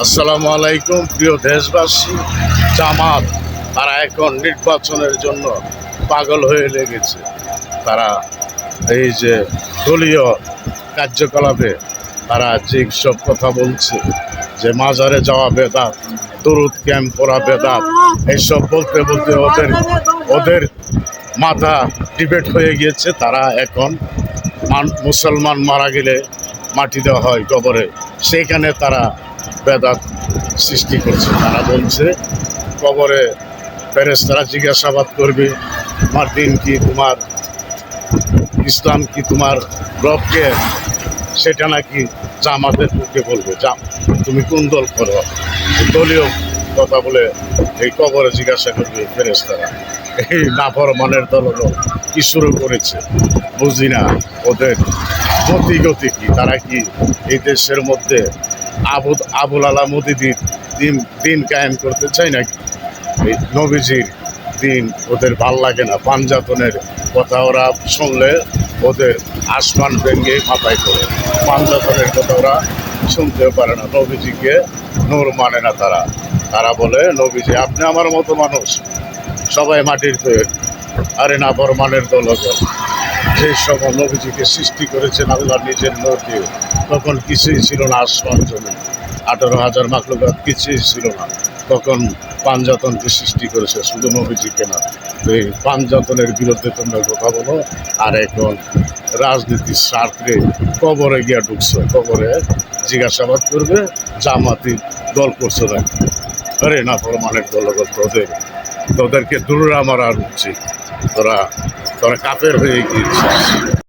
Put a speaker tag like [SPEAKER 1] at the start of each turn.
[SPEAKER 1] আসসালামু আলাইকুম প্রিয় দেশবাসী। জামাত তারা এখন নির্বাচনের জন্য পাগল হয়ে লেগেছে। তারা এই যে দলীয় কার্যকলাপে তারা যে সব কথা বলছে যে মাজারে যাওয়া বেদাত, দরুদ ক্যাম্প করা বেদাত, এইসব বলতে বলতে ওদের মাথা ডিবেট হয়ে গিয়েছে। তারা এখন মুসলমান মারা গেলে মাটি দেওয়া হয় কবরে, সেইখানে তারা বেদাত সৃষ্টি করছে। তারা বলছে কবরে ফেরেশতারা জিজ্ঞাসাবাদ করবে, তোমার দিন কি, তোমার ইসলাম কি, তোমার রবকে, সেটা নাকি জামাতের পক্ষে বলবে। তুমি কোন দল করো, দলীয় কথা বলে এই কবরে জিজ্ঞাসা করবে ফেরেশতারা। এই নাফরমানের দল কি শুরু করেছে বুঝি না। ওদের গতি কি, তারা কি এই দেশের মধ্যে আবুল আলামুদ্দিন দিন কায়েম করতে চায় নাকি? এই নবীজির দিন ওদের ভাল লাগে না। পাঞ্জাতনের কথা ওরা শুনলে ওদের আসমান ভেঙে মাথায় করে। পাঞ্জাতনের কথা ওরা শুনতেও পারে না। নবীজিকে নূর মানে না তারা। তারা বলে নবীজি আপনি আমার মতো মানুষ, সবাই মাটির তৈরি। আরে না, বরমানের দল যে সময় নবীজিকে সৃষ্টি করেছেন আল্লাহ নিজের নূর দিয়ে, তখন কিছুই ছিল না আসমান জমি, 18,000 মাখলুকাত কিছুই ছিল না। তখন পাঞ্জাতনকে সৃষ্টি করেছে, শুধু নবীজিকে না। তো এই পাঞ্জাতনের বিরুদ্ধে তোমরা কথা বলো, আর এখন রাজনীতির স্বার্থে কবরে গিয়া ঢুকছো। কবরে জিজ্ঞাসাবাদ করবে জামাতি দল করছো নাকি? আরে না, ফরমানের দলগত তোদেরকে দূরে মারা উচিত। তোরা কাফের হয়ে গিয়েছিস।